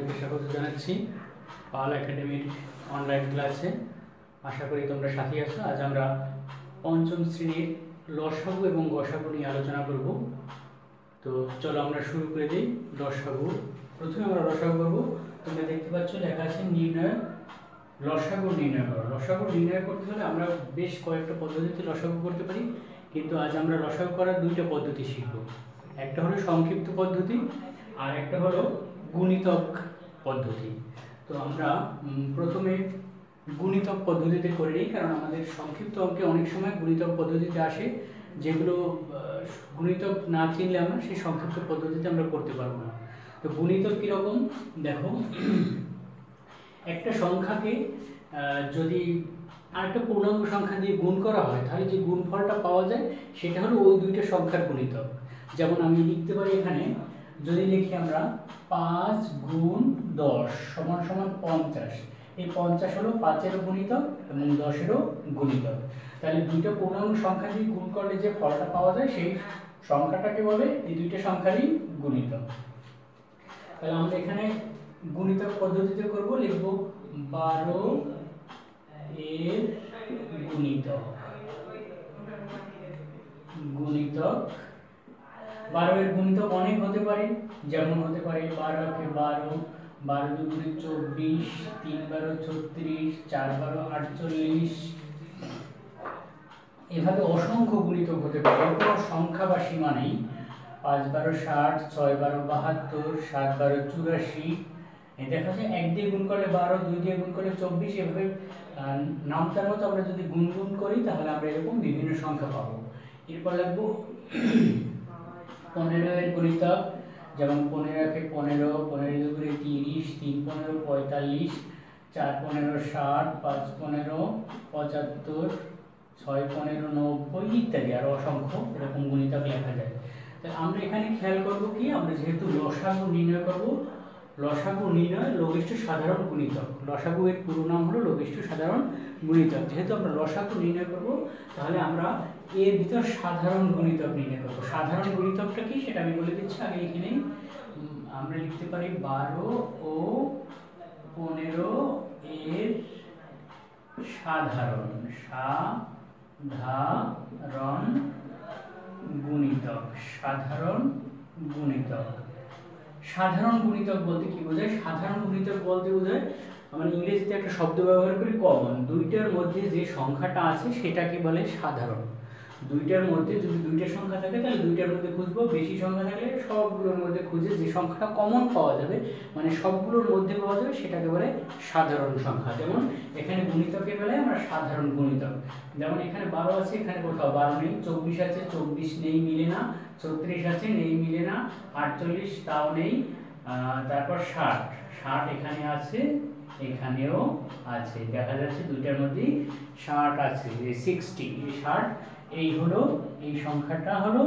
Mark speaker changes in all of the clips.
Speaker 1: তোমাদেরকে স্বাগত জানাচ্ছি পাল একাডেমির অনলাইন ক্লাসে। আশা করি তোমরা সাথী আছো। আজ আমরা পঞ্চম শ্রেণীর লসাগু এবং গসাগু নিয়ে আলোচনা করব। তো চলো আমরা শুরু করে দিই। লসাগু, প্রথমে আমরা লসাগু করব। তোমরা দেখতে পাচ্ছ লেখা আছে নির্ণয়, লসাগু নির্ণয় করো। লসাগু নির্ণয় করতে হলে আমরা বেশ কয়েকটা পদ্ধতিতে লসাগু করতে পারি, কিন্তু আজ আমরা লসাগু করার দুইটা পদ্ধতি শিখব। একটা হলো সংক্ষিপ্ত পদ্ধতি আর একটা হলো গুণিতক পদ্ধতি। তো আমরা প্রথমে গুণিতক পদ্ধতিতে করে নিই, কারণ আমাদের সংক্ষিপ্ত অঙ্কে অনেক সময় গুণিতক পদ্ধতিতে আসে, যেগুলো গুণিতক না চিনলে আমরা সেই সংক্ষিপ্ত পদ্ধতিতে আমরা করতে পারবো না। তো গুণিতক কীরকম দেখো, একটা সংখ্যাকে যদি আরেকটা পূর্ণাঙ্গ সংখ্যা দিয়ে গুণ করা হয়, তাহলে যে গুণফলটা পাওয়া যায় সেটা হলো ওই দুইটা সংখ্যার গুণিতক। যেমন আমি লিখতে পারি এখানে, যদি লিখি আমরা 5 গুণ 10 সমান সমান 50, এই 50 হলো 5-এরও গুণিতক এবং 10-এরও গুণিতক। তাহলে দুইটা পূর্ণাঙ্গ সংখ্যা দিয়ে গুণ করলে যে ফলটা পাওয়া যায় সেই সংখ্যাটাকে বলে এই দুইটা সংখ্যারই গুণিতক। তাহলে আমরা এখানে গুণিতক পদ্ধতিতে করব, লিখব 12 এর গুণিতক। গুণিতক 12 এর গুণিতক অনেক হতে পারে, যেমন হতে পারে 12 কে 12, 12 দুগুণে 24, 3 12 36, 4 12 48, এভাবে অসংখ্য গুণিতক হতে পারে। কোনো সংখ্যা বা সীমা নেই। 5 12 60, 6 12 72, 7 12 84, এই দেখা যায় 1 দিয়ে গুণ করলে 12, 2 দিয়ে গুণ করলে 24, এভাবে নামতার মতো আমরা যদি গুণ করি তাহলে আমরা এরকম বিভিন্ন সংখ্যা পাবো। এরপর লিখবো 15 এর গুণিতক, যেমন 15 কে 15, 15 দুগুণে 30, 3 15 45, 4 15 60, 5 15 75, 6 15 90 ইত্যাদি আরো অসংখ্য এরকম গুণিতক লেখা যায়। তাহলে আমরা এখানে খেয়াল করব কি, আমরা যেহেতু লসাগু নির্ণয় করব, লসাগু নির্ণয় লঘিষ্ঠ সাধারণ গুণিতক। লসাগু এর পুরো নাম হলো লঘিষ্ঠ সাধারণ গুণিতক। যেহেতু আমরা লসাগু নির্ণয় করব, তাহলে আমরা এর ভিতর সাধারণ গুণিতক নির্ণয় করব। সাধারণ গুণিতকটা কি সেটা আমি বলে দিচ্ছি আগে। এখানে আমরা লিখতে পারি 12 ও 15 এর সাধারণ গুণিতক। সাধারণ গুণিতক, সাধারণ গুণিতক বলতে কি বোঝায়? সাধারণ গুণিতক বলতে বোঝায়, আমরা ইংরেজিতে একটা শব্দ ব্যবহার করি কমন। দুইটার মধ্যে যে সংখ্যাটা আছে সেটাকে বলে সাধারণ। দুইটার মধ্যে যদি দুইটা সংখ্যা থাকে তাহলে দুইটার মধ্যে খুঁজবো, বেশি সংখ্যা থাকলে সবগুলোর মধ্যে খুঁজে যে সংখ্যাটা কমন পাওয়া যাবে, মানে সবগুলোর মধ্যে পাওয়া যাবে, সেটাকে বলে সাধারণ সংখ্যা। যেমন এখানে গুণিতকের বেলায় আমরা সাধারণ গুণিতক, যেমন এখানে 12 আছে, এখানে কোথাও 12 নেই, 24 আছে, 24 নেই, মিলে না, 36 আছে, নেই, মিলে না, 48 তাও নেই, তারপর 60 এখানে আছে, এখানেও আছে, দেখা যাচ্ছে দুইটার মধ্যে 60 আছে, 60, এই 60, এই হলো, এই সংখ্যাটা হলো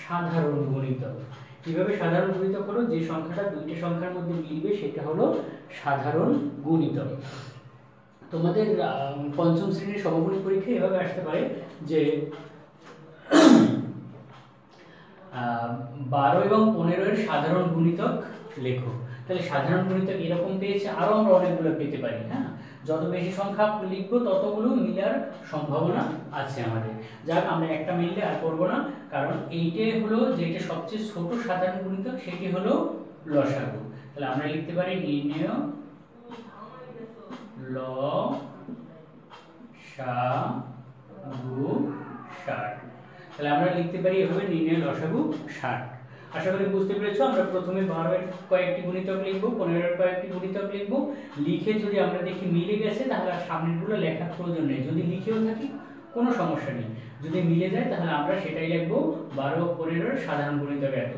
Speaker 1: সাধারণ গুণিতক। কিভাবে সাধারণ গুণিতক হলো? যে সংখ্যাটা দুইটা সংখ্যার মধ্যে মিলবে সেটা হলো সাধারণ গুণিতক। তোমাদের পঞ্চম শ্রেণীর সমমানের পরীক্ষা এভাবে আসতে পারে যে 12 এবং 15 এর সাধারণ গুণিতক লেখো। তাহলে সাধারণ গুণিতক এরকম পেয়েছে, আরো আমরা অনেকগুলো পেতে পারি। হ্যাঁ, যত বেশি সংখ্যা লিখবো ততগুলো মিলার সম্ভাবনা আছে আমাদের। যাক, আমরা একটা মিললে আর করবো না, কারণ এইটাই হলো যেটা সবচেয়ে ছোট সাধারণ গুণিতক, সেটি হলো লসাগু। তাহলে আমরা লিখতে পারি নির্ণেয় লসাগু 60। তাহলে আমরা লিখতে পারি এভাবে নির্ণেয় লসাগু 60। আশা করি বুঝতে পেরেছো। আমরা প্রথমে 12 এর কয়েকটি গুণিতক লিখবো, 15 এর কয়েকটি গুণিতক লিখবো, লিখে যদি আমরা দেখি মিলে গেছে তাহলে আর সামনেরগুলো লেখার প্রয়োজন নেই। যদি লিখেও থাকি কোনো সমস্যা নেই, যদি মিলে যায় তাহলে আমরা সেটাই লিখবো 12 ও 15 এর সাধারণ গুণিতক এত।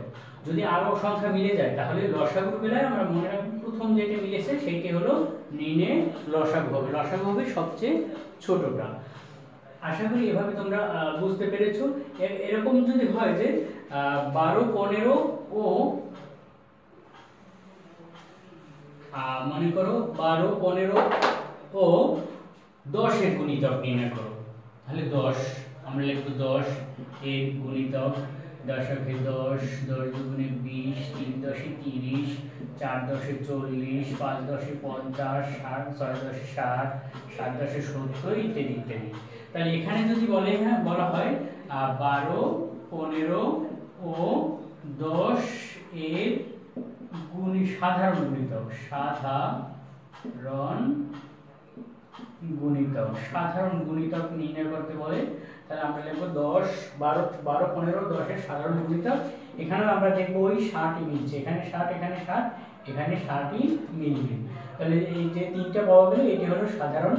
Speaker 1: যদি আরো সংখ্যা মিলে যায় তাহলে লসাগুর বেলায় আমরা মনে রাখবো প্রথম যেটা মিলেছে সেইটি হলো নির্ণেয় লসাগু হবে। লসাগু হবে সবচেয়ে ছোটটা। আশা করি এভাবে তোমরা বুঝতে পেরেছো। এরকম যদি হয় যে 12 15 ও মনে করো 12 15 ও 10 এর গুণিতক নির্ণয় করো, তাহলে 10 আমরা লিখবো 10 এর গুণিতক, দশকে 10, 10 দুগুণে 20, 3 10 30, 4 10 40, 5 10 50, 60, 6 10 60, 7 10 70 ইত্যাদি ইত্যাদি। তাহলে এখানে যদি বলা হয় 12, 15 ও 10 এর সাধারণ গুণিতক, সাধারণ গুণিতক নির্ণয় করতে বলে, তাহলে আমরা লিখবো 10, 12, 15, 10 এর সাধারণ গুণিতক। এখানে আমরা দেখবো ওই 60ই মিলছে, এখানে 60, এখানে 60, এখানে 60ই মিলবে। তাহলে এই যে তিনটা পাওয়া গেল, এটি হলো সাধারণ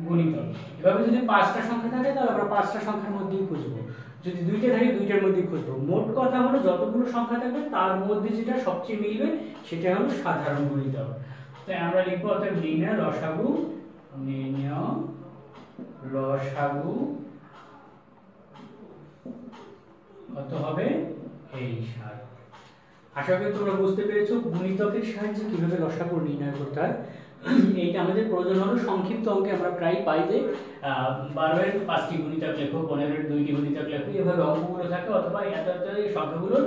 Speaker 1: গুণিতক। এভাবে যদি 5টা সংখ্যা থাকে তাহলে আমরা 5টা সংখ্যার মধ্যেই খুঁজবো, যদি 2টা থাকে 2টার মধ্যেই খুঁজবো। মোট কথা হলো যতগুলো সংখ্যা থাকবে তার মধ্যে যেটা সবচেয়ে মিলবে সেটা হলো সাধারণ গুণিতক। তাই আমরা লিখবো অর্থাৎ নির্ণয় লসাগু কত হবে? এই 60। আশা করি তোমরা বুঝতে পেরেছো গুণিতকের সাহায্যে কিভাবে লসাগু নির্ণয় করতে হয়। এইটা আমাদের প্রয়োজন হলো সংক্ষিপ্ত অঙ্কে আমরা প্রায় পাই যে 12 এর 5টি গুণিতক লেখো, 15 এর 2টি গুণিতক লেখো, এভাবে অঙ্কগুলো থাকে, অথবা এত সংখ্যাগুলোর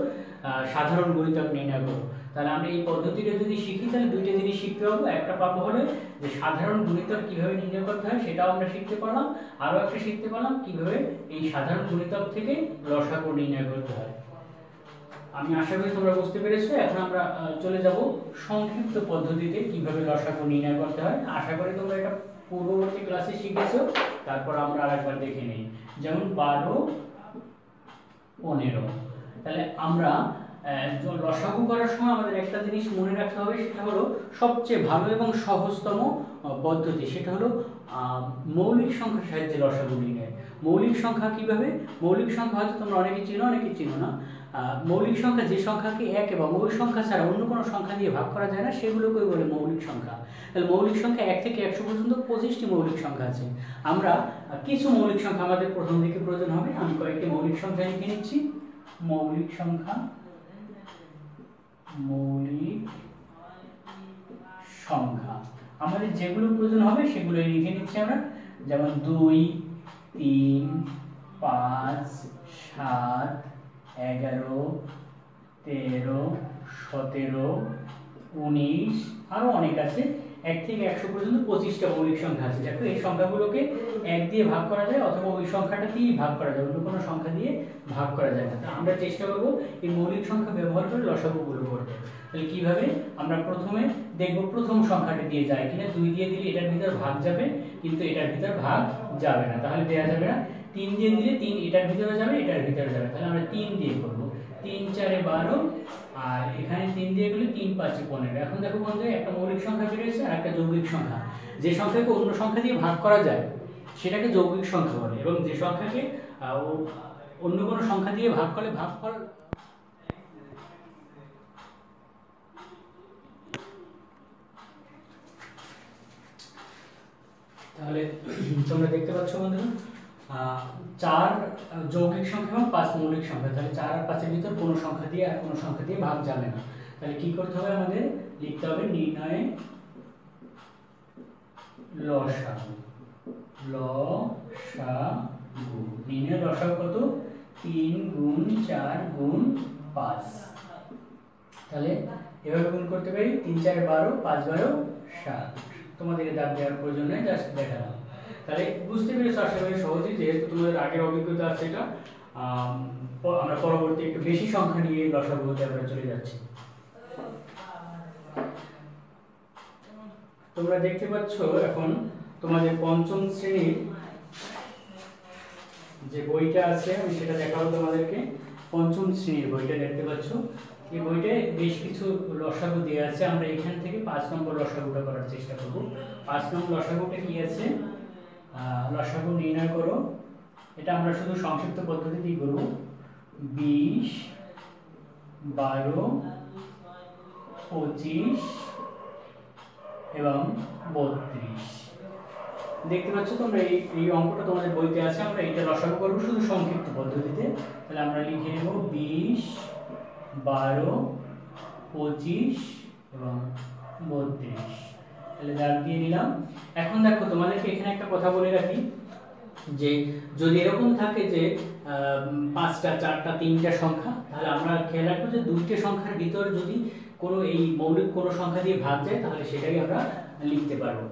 Speaker 1: সাধারণ গুণিতক নির্ণয় করো। তাহলে আমরা এই পদ্ধতিটা যদি শিখি তাহলে দুইটা জিনিস শিখতে পাবো। একটা পাবো হলে যে সাধারণ গুণিতক কিভাবে নির্ণয় করতে হয় সেটাও আমরা শিখতে পারলাম, আরো একটা শিখতে পারলাম কিভাবে এই সাধারণ গুণিতক থেকে লসাগু নির্ণয় করতে হয়। আমি আশা করি তোমরা বুঝতে পেরেছো। এখন আমরা চলে যাব সংক্ষিপ্ত পদ্ধতিতে কিভাবে লসাগু নির্ণয় করতে হয়। আশা করি তোমরা এটা পূর্ববর্তী ক্লাসে শিখেছো, তারপর আমরা আরেকবার দেখে নেই। যেমন 12, 15। তাহলে আমরা লসাগু করার সময় আমাদের একটা জিনিস মনে রাখতে হবে, সেটা হলো সবচেয়ে ভালো এবং সহজতম পদ্ধতি, সেটা হলো মৌলিক সংখ্যার সাহায্যে লসাগু নির্ণয়। মৌলিক সংখ্যা কিভাবে? মৌলিক সংখ্যা হয়তো তোমরা অনেকে চিনো, অনেকে চিনো না। মৌলিক সংখ্যা যে সংখ্যাকে 1 এবং ওই সংখ্যা ছাড়া অন্য কোনো সংখ্যা দিয়ে ভাগ করা যায় না সেগুলোকে বলে মৌলিক সংখ্যা। তাহলে মৌলিক সংখ্যা 1 থেকে 100 পর্যন্ত 25টি মৌলিক সংখ্যা আছে। আমরা কিছু মৌলিক সংখ্যা আমাদের প্রথম দিকে প্রয়োজন হবে। আমি কয়েকটি মৌলিক সংখ্যা লিখে নিচ্ছি। মৌলিক সংখ্যা আমাদের যেগুলো প্রয়োজন হবে সেগুলো লিখে নিচ্ছি আমরা। যেমন 2, 3, 5, 7, 11, 13, 17, 19, আরো অনেক আছে। 1 থেকে 100 পর্যন্ত 25টা মৌলিক সংখ্যা আছে। দেখো এই সংখ্যাগুলোকে 1 দিয়ে ভাগ করা যায়, অথবা ওই সংখ্যাটা দিয়ে ভাগ করা যায়, অন্য কোনো সংখ্যা দিয়ে ভাগ করা যায় না। আমরা চেষ্টা করব এই মৌলিক সংখ্যা ব্যবহার করে লসাগুগুলো করতে। তাহলে কিভাবে? আমরা প্রথমে দেখব প্রথম সংখ্যাটি দিয়ে যায় কিনা। 2 দিয়ে দিলে এটার ভিতর ভাগ যাবে, কিন্তু এটার ভিতর ভাগ যাবে না, তাহলে দেয়া যাবে না। 3 দিয়ে দিলে 3 এটার ভিতরে যাবে, এটার ভিতরে যাবে, তাহলে আমরা 3 দিয়ে করব। 3 4 12, আর এখানে 3 দিয়ে গেলে 3 5 15। এখন দেখো বন্ধু, একটা মৌলিক সংখ্যা বেরিয়েছে আর একটা যৌগিক সংখ্যা। যে সংখ্যাকে অন্য সংখ্যা দিয়ে ভাগ করা যায় সেটাকে যৌগিক সংখ্যা বলে, এবং যে সংখ্যাকে অন্য কোনো সংখ্যা দিয়ে ভাগ করলে ভাগফল তাহলে তোমরা দেখতে পাচ্ছ বন্ধু 4 যৌগিক সংখ্যা এবং 5 মৌলিক সংখ্যা। তাহলে 4 আর 5 এর ভিতর কোনো সংখ্যা দিয়ে আর কোনো সংখ্যা দিয়ে ভাগ যাবে না। তাহলে কি করতে হবে? আমাদের লিখতে হবে নির্ণয়ে লসাগু। নির্ণয় লসাগু কত? 3 গুণ 4 গুণ 5। তাহলে এভাবে গুণ করতে পারি। 3 4 12, 5 12 60। তোমাদের দাগ দেওয়ার প্রয়োজন নেই, জাস্ট দেখালাম। তাহলে বুঝতে পেরেছো আশা করি সহজেই। যেহেতু তোমাদের আগের অভিজ্ঞতা আছে, এটা আমরা পরবর্তী একটু বেশি সংখ্যা নিয়ে লসাগুতে আমরা চলে যাচ্ছি। তোমরা দেখতে পাচ্ছ এখন তোমাদের পঞ্চম শ্রেণীর যে বইটা আছে আমি সেটা দেখাবো তোমাদেরকে। পঞ্চম শ্রেণীর বইটা দেখতে পাচ্ছ। এই বইটায় বেশ কিছু লসাগু দেওয়া আছে। আমরা এখান থেকে 5 নম্বর লসাগুটা করার চেষ্টা করব। 5 নম্বর লসাগুটা কি আছে? লসাগু নির্ণয় করো। এটা আমরা শুধু সংক্ষিপ্ত পদ্ধতিতেই করব। 20, 12, 25 এবং 32। দেখতে পাচ্ছ তোমরা এই অঙ্কটা তোমাদের বইতে আছে। আমরা এটা লসাগু করব শুধু সংক্ষিপ্ত পদ্ধতিতে। তাহলে আমরা লিখে নেব 20, 12, 25 এবং 32। তাহলে দাগ দিয়ে নিলাম। এখন দেখো তোমাদেরকে এখানে একটা কথা বলে রাখি, যে যদি এরকম থাকে যে 5টা 4টা 3টা সংখ্যা, তাহলে আমরা খেয়াল রাখবো যে 2টা সংখ্যার ভিতর যদি কোনো এই মৌলিক কোনো সংখ্যা দিয়ে ভাগ যায় তাহলে সেটাই আমরা লিখতে পারবো।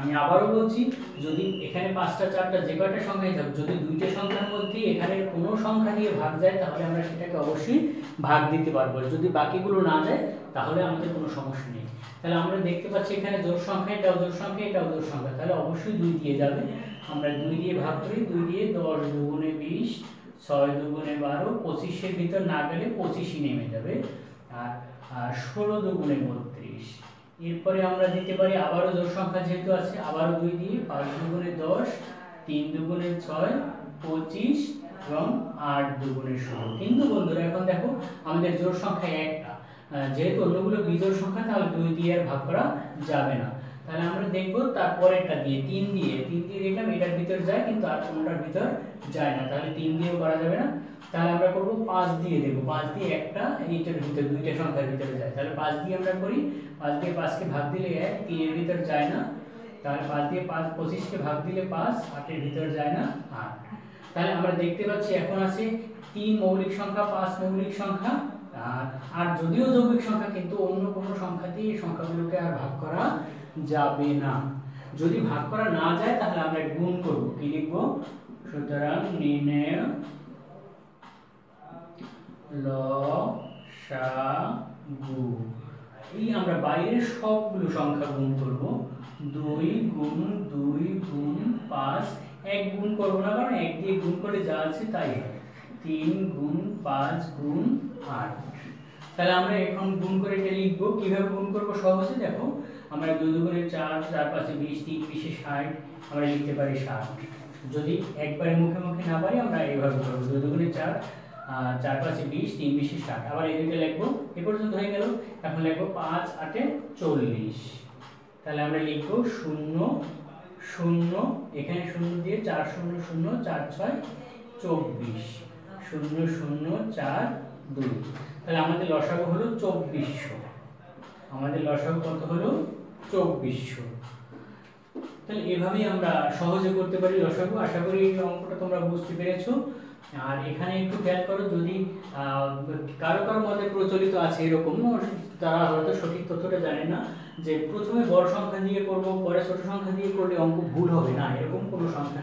Speaker 1: আমি আবারও বলছি, যদি এখানে 5টা 4টা যে কয়টা সংখ্যাই থাকুক, যদি 2টা সংখ্যার মধ্যে এখানে কোনো সংখ্যা দিয়ে ভাগ যায় তাহলে আমরা সেটাকে অবশ্যই ভাগ দিতে পারবো। যদি বাকিগুলো না যায় তাহলে আমাদের কোনো সমস্যা নেই। তাহলে আমরা দেখতে পাচ্ছি এখানে জোড় সংখ্যা, এটাও জোড় সংখ্যা, এটাও জোড় সংখ্যা, তাহলে অবশ্যই 2 দিয়ে যাবে। আমরা 2 দিয়ে ভাগ করি, 2 দিয়ে 10 দুগুণে 20, 6 দুগুণে 12, 25 এর ভিতর না গেলে 25ই নেমে যাবে, আর 16 দুগুণে 32। এরপরে আমরা দিতে পারি আবারও জোড় সংখ্যা যেহেতু আছে, আবারও 2 দিয়ে 5 দুগুণে 10, 3 দুগুণে 6, 25 এবং 8 দুগুণে 16। কিন্তু বন্ধুরা এখন দেখো আমাদের জোড় সংখ্যা একটা, যেহেতু অন্যগুলো বিজোড় সংখ্যা, তাহলে 2 দিয়ে আর ভাগ করা যাবে না। তাহলে আমরা দেখব তারপরেরটা দিয়ে 3 দিয়ে দেখলাম এটার ভিতর যায় কিন্তু আর কোনটার ভিতর যায় না, তাহলে 3 দিয়েও করা যাবে না। তাহলে আমরা করব 5 দিয়ে দেখব, 5 দিয়ে একটা এইটার ভিতর 2টা সংখ্যার ভিতরে যায়, তাহলে 5 দিয়ে আমরা করি, 5 দিয়ে 5 কে ভাগ দিলে 1, 3 এর ভিতর যায় না, তাহলে 5 দিয়ে 5 25 কে ভাগ দিলে 5, 8 এর ভিতর যায় না 8। তাহলে আমরা দেখতে পাচ্ছি এখন আছে 3 মৌলিক সংখ্যা, 5 মৌলিক সংখ্যা, আর যদিও যৌগিক সংখ্যা কিন্তু অন্য কোনো সংখ্যা দিয়ে এই সংখ্যাগুলোকে আর ভাগ করা যাবে না। যদি ভাগ করা না যায় তাহলে আমরা গুণ করব, কি লিখব, সুতরাং নির্ণয় লসাগু। এই আমরা বাইরের সবগুলো সংখ্যা গুণ করব, 2 গুণ 2 গুণ 5, 1 গুণ করব না কারণ 1 দিয়ে গুণ করে যা আছে তাই হয়, 3 গুণ 5 গুণ 8। তাহলে আমরা এখন গুণ করে এটা লিখব, কিভাবে গুণ করব সহজে দেখো, আমরা 2 দুগুণে 4, 4 5 20, 3 20 60, আমরা লিখতে পারি 60। যদি একবারে মুখে মুখে না পারি আমরা এইভাবে করব, 2 দুগুণে 4, 4 5 20, 3 20 60, আবার এই দুটো লিখব, এই পর্যন্ত হয়ে গেল। এখন লিখব 5 8 40, তাহলে আমরা লিখব 0 0, এখানে 0 দিয়ে 4 0 0, 4 6 24, 0 0 4 2। তাহলে আমাদের লসাগু হলো 2400, আমাদের লসাগু কত হলো 2400। তাহলে এভাবেই আমরা সহজে করতে পারি লসাগু। আশা করি এই অঙ্কটা তোমরা বুঝতে পেরেছো। আর এখানে একটু খেয়াল করো, যদি কারো কারো মধ্যে প্রচলিত আছে এরকম, তারা হয়তো সঠিক তথ্যটা জানে না যে প্রথমে বড় সংখ্যা দিয়ে করব পরে ছোট সংখ্যা দিয়ে করলে অঙ্ক ভুল হবে না, এরকম কোনো সংখ্যা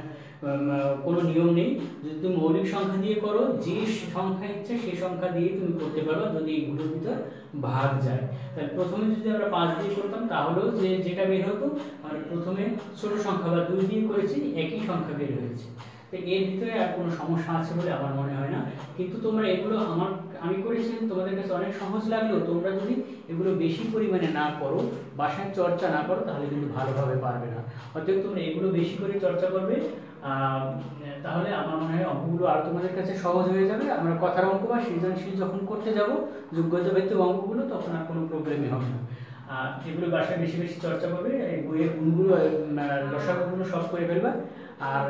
Speaker 1: কোনো নিয়ম নেই। যদি তুমি মৌলিক সংখ্যা দিয়ে করো, যে সংখ্যা ইচ্ছে সেই সংখ্যা দিয়ে তুমি করতে পারো যদি এগুলোর ভিতর ভাগ যায়। তাহলে প্রথমে যদি আমরা 5 দিয়ে করতাম তাহলেও যেটা বের হতো, আর প্রথমে ছোট সংখ্যা বা 2 দিয়ে করেছি একই সংখ্যা বের হয়েছে। তো এর ভিতরে আর কোনো সমস্যা আছে বলে আমার মনে হয় না। কিন্তু তোমরা এগুলো আমি করেছি, তোমাদের কাছে অনেক সহজ লাগলো, তোমরা যদি এগুলো বেশি পরিমাণে না করো, বাসায় চর্চা না করো, তাহলে কিন্তু ভালোভাবে পারবে না। অতএব তোমরা এগুলো বেশি করে চর্চা করবে, তাহলে আমার মনে হয় অঙ্কগুলো আর তোমাদের কাছে সহজ হয়ে যাবে। আমরা কথার অঙ্ক বা সৃজনশীল যখন করতে যাব যোগ্যতা ভিত্তিক অঙ্কগুলো, তখন আর কোনো প্রবলেমই হবে না। এগুলো বাসায় বেশি বেশি চর্চা করবে, এই বইয়ের গুণগুলো লসাগুলো সব করে ফেলবা। আর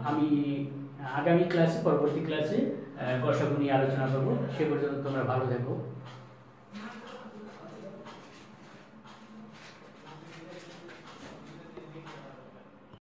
Speaker 1: আমি আগামী ক্লাসে, পরবর্তী ক্লাসে গসাগু নিয়ে আলোচনা করবো। সে পর্যন্ত তোমরা ভালো থাকো।